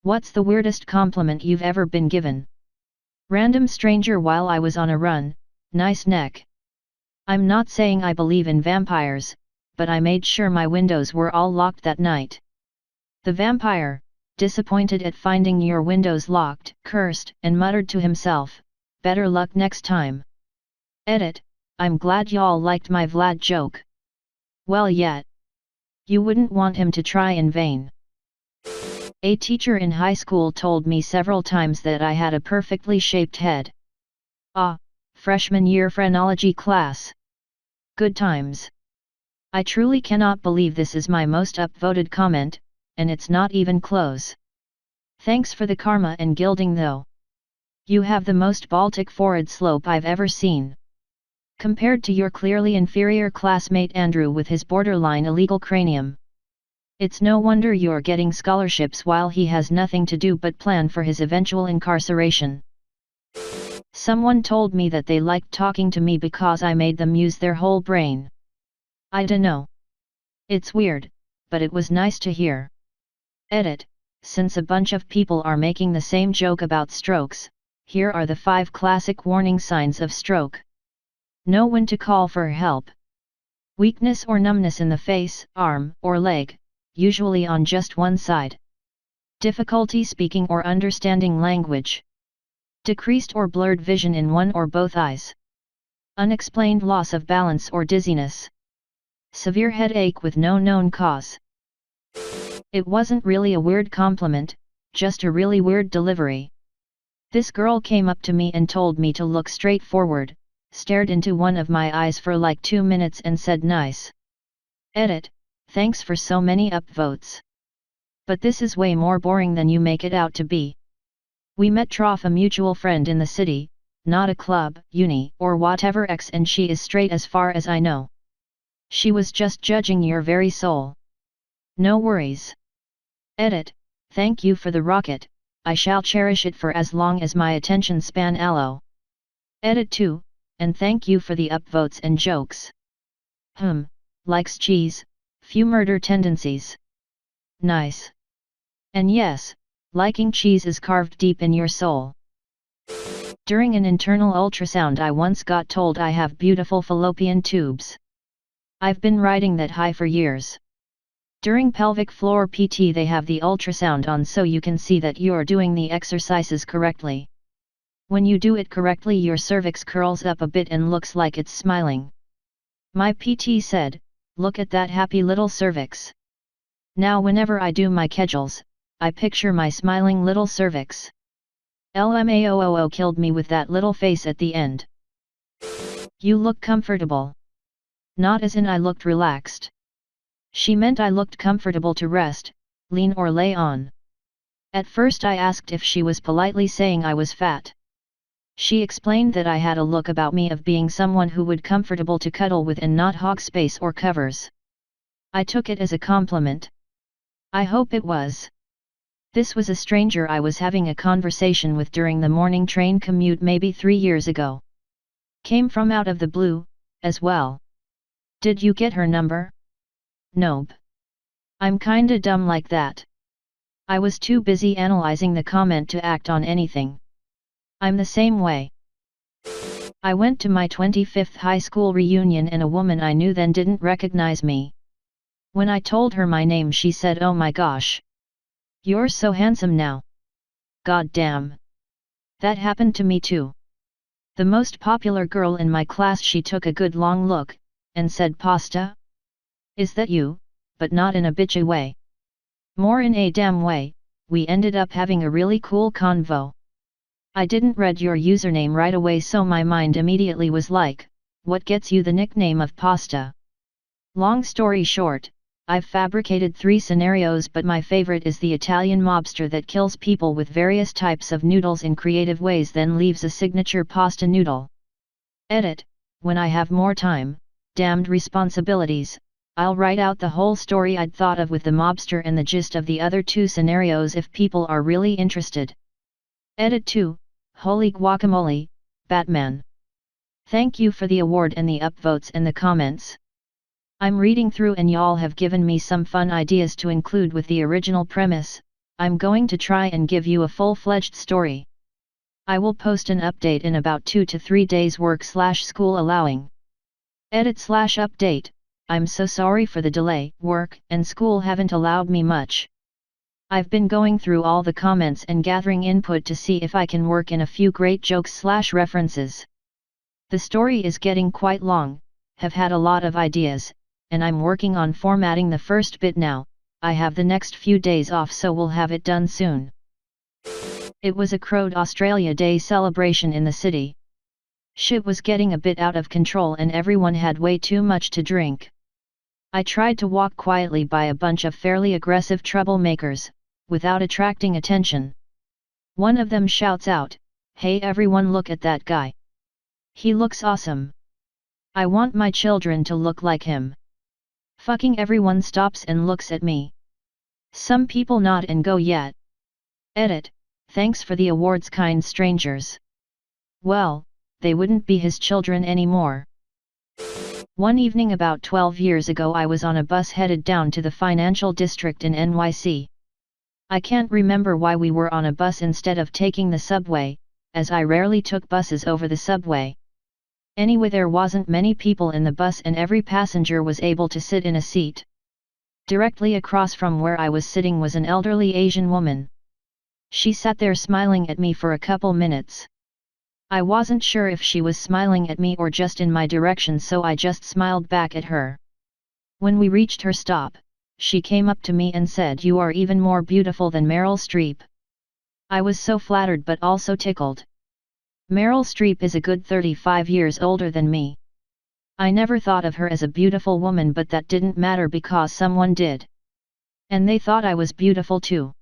What's the weirdest compliment you've ever been given? Random stranger while I was on a run, nice neck. I'm not saying I believe in vampires, but I made sure my windows were all locked that night. The vampire, disappointed at finding your windows locked, cursed and muttered to himself, better luck next time. Edit, I'm glad y'all liked my Vlad joke. Well yet. You wouldn't want him to try in vain. A teacher in high school told me several times that I had a perfectly shaped head. Ah, freshman year phrenology class. Good times. I truly cannot believe this is my most upvoted comment, and it's not even close. Thanks for the karma and gilding though. You have the most Baltic forehead slope I've ever seen. Compared to your clearly inferior classmate Andrew with his borderline illegal cranium. It's no wonder you're getting scholarships while he has nothing to do but plan for his eventual incarceration. Someone told me that they liked talking to me because I made them use their whole brain. I dunno. It's weird, but it was nice to hear. Edit, since a bunch of people are making the same joke about strokes, here are the 5 classic warning signs of stroke. Know when to call for help. Weakness or numbness in the face, arm, or leg, usually on just one side. Difficulty speaking or understanding language. Decreased or blurred vision in one or both eyes. Unexplained loss of balance or dizziness. Severe headache with no known cause. It wasn't really a weird compliment, just a really weird delivery. This girl came up to me and told me to look straight forward, stared into one of my eyes for like 2 minutes and said nice. Edit, thanks for so many upvotes. But this is way more boring than you make it out to be. We met through a mutual friend in the city, not a club, uni, or whatever X, and she is straight as far as I know. She was just judging your very soul. No worries. Edit, thank you for the rocket, I shall cherish it for as long as my attention span allow. Edit 2, and thank you for the upvotes and jokes. Likes cheese, few murder tendencies. Nice. And yes, liking cheese is carved deep in your soul. During an internal ultrasound I once got told I have beautiful fallopian tubes. I've been riding that high for years. During pelvic floor PT they have the ultrasound on so you can see that you're doing the exercises correctly. When you do it correctly your cervix curls up a bit and looks like it's smiling. My PT said, look at that happy little cervix. Now whenever I do my kegels, I picture my smiling little cervix. LMAOOO killed me with that little face at the end. You look comfortable. Not as in I looked relaxed. She meant I looked comfortable to rest, lean or lay on. At first I asked if she was politely saying I was fat. She explained that I had a look about me of being someone who would comfortable to cuddle with and not hog space or covers. I took it as a compliment. I hope it was. This was a stranger I was having a conversation with during the morning train commute maybe 3 years ago. Came from out of the blue, as well. Did you get her number? Nope. I'm kinda dumb like that. I was too busy analyzing the comment to act on anything. I'm the same way. I went to my 25th high school reunion and a woman I knew then didn't recognize me. When I told her my name she said, oh my gosh. You're so handsome now. God damn. That happened to me too. The most popular girl in my class, she took a good long look, and said, pasta? Is that you? But not in a bitchy way. More in a damn way. We ended up having a really cool convo. I didn't read your username right away so my mind immediately was like, what gets you the nickname of pasta? Long story short, I've fabricated 3 scenarios but my favorite is the Italian mobster that kills people with various types of noodles in creative ways then leaves a signature pasta noodle. Edit, when I have more time, damned responsibilities, I'll write out the whole story I'd thought of with the mobster and the gist of the other 2 scenarios if people are really interested. Edit 2, holy guacamole, Batman. Thank you for the award and the upvotes and the comments. I'm reading through and y'all have given me some fun ideas to include with the original premise. I'm going to try and give you a full-fledged story. I will post an update in about 2 to 3 days work/school allowing. Edit/update, I'm so sorry for the delay, work and school haven't allowed me much. I've been going through all the comments and gathering input to see if I can work in a few great jokes/references. The story is getting quite long, have had a lot of ideas, and I'm working on formatting the first bit now. I have the next few days off, so we'll have it done soon. It was a Crowd Australia Day celebration in the city. Shit was getting a bit out of control and everyone had way too much to drink. I tried to walk quietly by a bunch of fairly aggressive troublemakers, without attracting attention. One of them shouts out, "Hey everyone, look at that guy. He looks awesome. I want my children to look like him." Fucking everyone stops and looks at me. Some people nod and go, "Yeah." Edit, thanks for the awards, kind strangers. Well, they wouldn't be his children anymore. One evening about 12 years ago, I was on a bus headed down to the financial district in NYC. I can't remember why we were on a bus instead of taking the subway, as I rarely took buses over the subway. Anyway, there wasn't many people in the bus and every passenger was able to sit in a seat. Directly across from where I was sitting was an elderly Asian woman. She sat there smiling at me for a couple minutes. I wasn't sure if she was smiling at me or just in my direction, so I just smiled back at her. When we reached her stop, she came up to me and said, "You are even more beautiful than Meryl Streep." I was so flattered but also tickled. Meryl Streep is a good 35 years older than me. I never thought of her as a beautiful woman, but that didn't matter because someone did. And they thought I was beautiful too.